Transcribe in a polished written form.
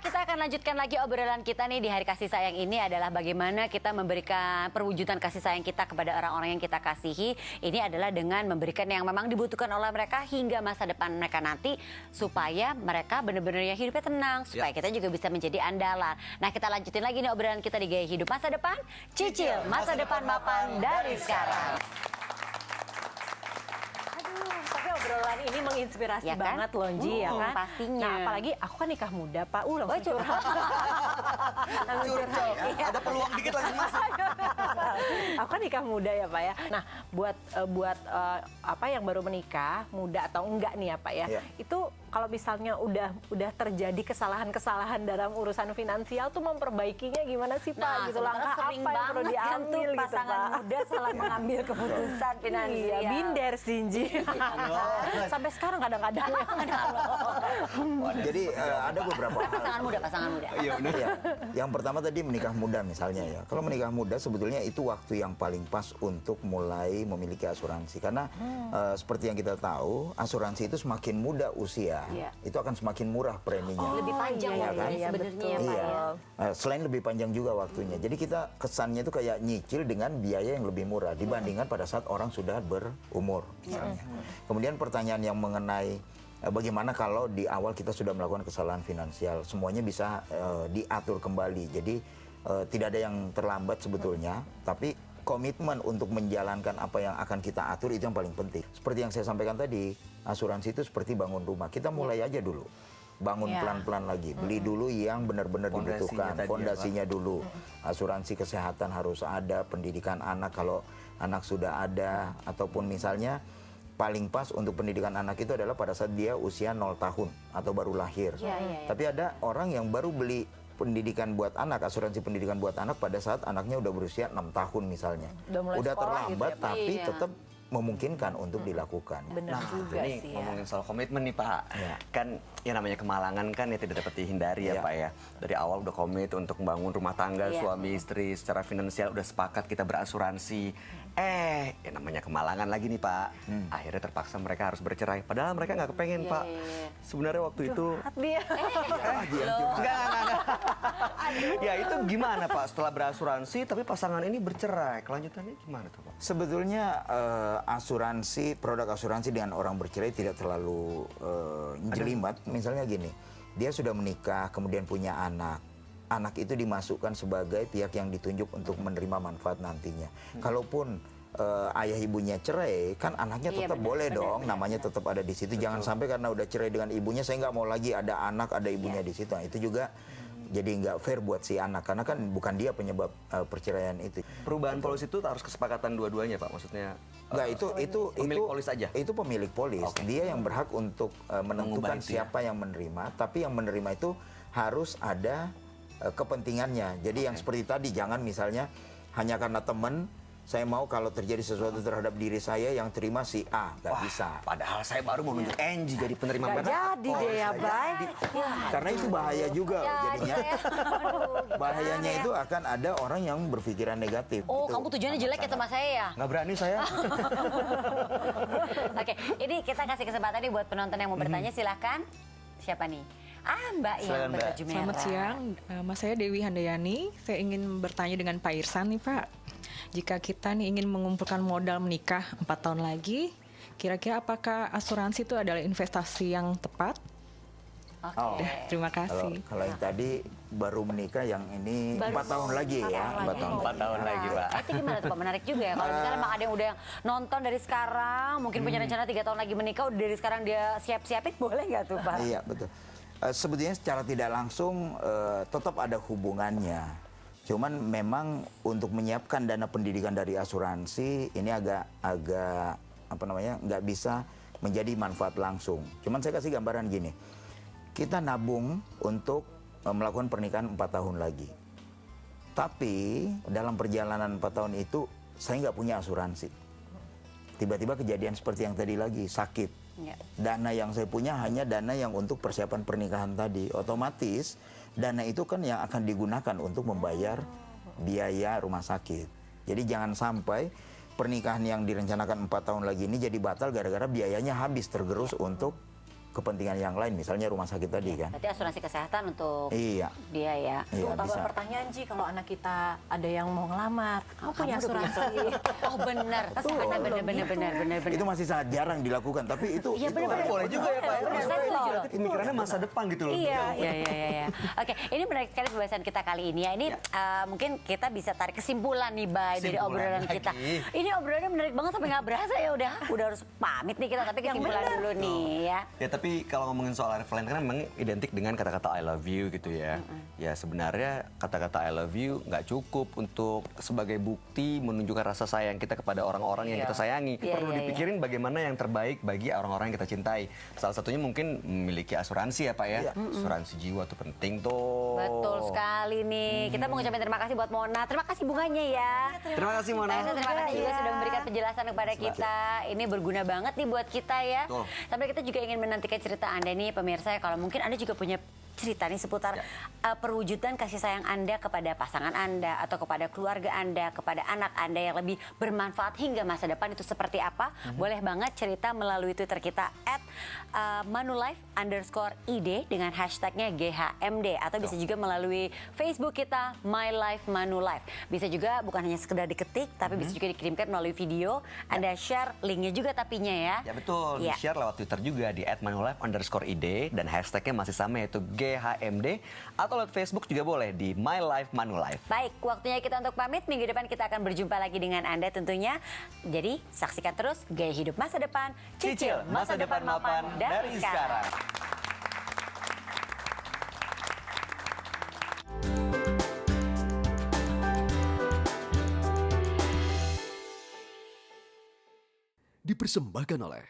kita akan lanjutkan lagi obrolan kita nih di hari kasih sayang ini adalah bagaimana kita memberikan perwujudan kasih sayang kita kepada orang-orang yang kita kasihi. Ini adalah dengan memberikan yang memang dibutuhkan oleh mereka hingga masa depan mereka nanti supaya mereka benar-benar yang hidupnya tenang, supaya kita juga bisa menjadi andalan. Nah, kita lanjutin lagi nih obrolan kita di Gaya Hidup Masa Depan. Cicil masa depan mapan dari sekarang. Obrolan ini menginspirasi ya kan? banget loh, Ji, ya kan? Pastinya. Nah, apalagi aku kan nikah muda, Pak. Langsung curhat. Curhat. Ada peluang dikit lagi masuk. Aku kan nikah muda ya, Pak ya. Nah, buat apa yang baru menikah, muda atau enggak nih ya, Pak ya. Itu kalau misalnya udah terjadi kesalahan-kesalahan dalam urusan finansial tuh memperbaikinya gimana sih, Pak? Nah, gitu, langkah apa yang perlu diambil gitu, pasangan Pak? muda salah mengambil keputusan finansial. Iya, binder sih, Ji. Sampai sekarang kadang-kadang. Jadi ada beberapa hal. Pasangan muda. Iya benar ya. Yang pertama tadi menikah muda misalnya ya. Kalau menikah muda sebetulnya itu waktu yang paling pas untuk mulai memiliki asuransi. Karena seperti yang kita tahu, asuransi itu semakin muda usia, itu akan semakin murah preminya. Lebih panjang waktunya sebenarnya ya, Pak ya. Selain lebih panjang juga waktunya. Jadi kita kesannya itu kayak nyicil dengan biaya yang lebih murah dibandingkan pada saat orang sudah berumur misalnya. Kemudian pertanyaan yang mengenai bagaimana kalau di awal kita sudah melakukan kesalahan finansial, semuanya bisa diatur kembali. Jadi tidak ada yang terlambat sebetulnya, tapi komitmen untuk menjalankan apa yang akan kita atur itu yang paling penting. Seperti yang saya sampaikan tadi, asuransi itu seperti bangun rumah. Kita mulai aja dulu. Bangun pelan-pelan lagi, beli dulu yang benar-benar dibutuhkan, fondasinya dulu. Asuransi kesehatan harus ada, pendidikan anak kalau anak sudah ada, ataupun misalnya paling pas untuk pendidikan anak itu adalah pada saat dia usia 0 tahun atau baru lahir. Tapi ada orang yang baru beli pendidikan buat anak, asuransi pendidikan buat anak pada saat anaknya udah berusia 6 tahun misalnya. Udah terlambat gitu ya, tapi tetap memungkinkan untuk dilakukan. Benar juga ini sih ngomongin soal komitmen nih, Pak. Kan ya namanya kemalangan kan ya tidak dapat dihindari ya, Pak ya. Dari awal udah komit untuk membangun rumah tangga suami istri, secara finansial udah sepakat kita berasuransi. Ya namanya kemalangan lagi nih, Pak. Akhirnya terpaksa mereka harus bercerai. Padahal mereka nggak kepengen, Pak. Sebenarnya waktu itu enggak. Ya itu gimana, Pak? Setelah berasuransi tapi pasangan ini bercerai. Kelanjutannya gimana tuh, Pak? Sebetulnya asuransi, produk asuransi dengan orang bercerai tidak terlalu jelimet. Misalnya gini, dia sudah menikah, kemudian punya anak. Anak itu dimasukkan sebagai pihak yang ditunjuk untuk menerima manfaat nantinya. Kalaupun ayah ibunya cerai, kan anaknya tetap boleh dong, namanya tetap ada di situ. Jangan sampai karena udah cerai dengan ibunya, saya nggak mau lagi ada anak, ada ibunya di situ. Nah, itu juga jadi nggak fair buat si anak, karena kan bukan dia penyebab perceraian itu. Perubahan polis itu harus kesepakatan dua-duanya, Pak. Maksudnya Enggak, itu pemilik polis aja. Itu pemilik polis. Dia yang berhak untuk menentukan siapa yang menerima, tapi yang menerima itu harus ada kepentingannya. Jadi yang seperti tadi, jangan misalnya hanya karena teman saya mau kalau terjadi sesuatu terhadap diri saya yang terima si A, nggak bisa. Padahal saya baru mau nunjuk Angie jadi penerima manfaat. Jadi deh ya, Bay. Karena itu bahaya juga jadinya. Bahayanya itu akan ada orang yang berpikiran negatif. Oh, itu kamu tujuannya jelek ya sama saya ya? Nggak berani saya. Oke, ini kita kasih kesempatan nih buat penonton yang mau bertanya, silahkan. Siapa nih? Mbak yang berbaju merah. Selamat siang, nama saya Dewi Handayani. Saya ingin bertanya dengan Pak Irsan nih, Pak. Jika kita nih ingin mengumpulkan modal menikah 4 tahun lagi, kira-kira apakah asuransi itu adalah investasi yang tepat? Terima kasih. Kalau yang tadi baru menikah, yang ini 4 tahun lagi ya. 4 tahun lagi, Pak. Itu gimana tuh, Pak? Menarik juga ya. Kalau misalnya emang ada yang udah nonton dari sekarang, mungkin punya rencana 3 tahun lagi menikah, udah dari sekarang dia siap-siapin, boleh nggak tuh, Pak? Iya, betul. Sebetulnya secara tidak langsung tetap ada hubungannya. Cuman memang untuk menyiapkan dana pendidikan dari asuransi ini agak apa namanya, nggak bisa menjadi manfaat langsung. Cuman saya kasih gambaran gini, kita nabung untuk melakukan pernikahan 4 tahun lagi. Tapi dalam perjalanan 4 tahun itu saya nggak punya asuransi. Tiba-tiba kejadian seperti yang tadi lagi, sakit. Dana yang saya punya hanya dana yang untuk persiapan pernikahan tadi. Otomatis dana itu kan yang akan digunakan untuk membayar biaya rumah sakit. Jadi jangan sampai pernikahan yang direncanakan 4 tahun lagi ini jadi batal gara-gara biayanya habis tergerus untuk kepentingan yang lain, misalnya rumah sakit tadi kan. Berarti asuransi kesehatan untuk Iya. dia ya. Iya, Tambah bisa. pertanyaan Ji, kalau anak kita ada yang mau ngelamar, kamu punya Kamu udah asuransi? Oh benar, benar. Itu masih sangat jarang dilakukan, tapi itu Iya, benar. Boleh juga ya Pak. Benar, saya setuju loh. Pemikirannya masa depan gitu loh. Iya. Oke, ini menarik sekali pembahasan kita kali ini ya. Ini mungkin kita bisa tarik kesimpulan nih, Bay, dari Kesimpulan obrolan lagi. kita. Ini obrolannya menarik banget sampai nggak berasa ya. Udah harus pamit nih kita, tapi kesimpulan dulu nih ya. Ya tapi kalau ngomongin soal Valentine kan memang identik dengan kata-kata I love you gitu ya. Ya sebenarnya kata-kata I love you nggak cukup untuk sebagai bukti menunjukkan rasa sayang kita kepada orang-orang yang kita sayangi. Iya, Perlu iya, dipikirin bagaimana yang terbaik bagi orang-orang yang kita cintai. Salah satunya mungkin memiliki asuransi ya Pak ya. Asuransi jiwa tuh penting tuh. Betul sekali nih. Kita mau ngucapin terima kasih buat Mona. Terima kasih bunganya ya. Terima kasih Mona. Terima kasih juga Iya. sudah memberikan penjelasan kepada kita. Ini berguna banget nih buat kita ya. Betul. Sampai kita juga ingin menantikan cerita Anda nih pemirsa. Kalau mungkin Anda juga punya cerita nih seputar perwujudan kasih sayang Anda kepada pasangan Anda atau kepada keluarga Anda, kepada anak Anda yang lebih bermanfaat hingga masa depan itu seperti apa? Boleh banget cerita melalui Twitter kita @manulife_id dengan hashtagnya GHMD atau bisa juga melalui Facebook kita MyLifeManulife. Bisa juga bukan hanya sekedar diketik tapi bisa juga dikirimkan melalui video. Anda share linknya juga tapinya ya. Ya betul, Ya. di-share lewat Twitter juga di @manulife_id dan hashtagnya masih sama yaitu GHMD atau lewat Facebook juga boleh di My Life Manulife. Baik, waktunya kita untuk pamit. Minggu depan kita akan berjumpa lagi dengan Anda tentunya. Jadi, saksikan terus Gaya Hidup Masa Depan. Cicil masa depan mapan dari sekarang. Dipersembahkan oleh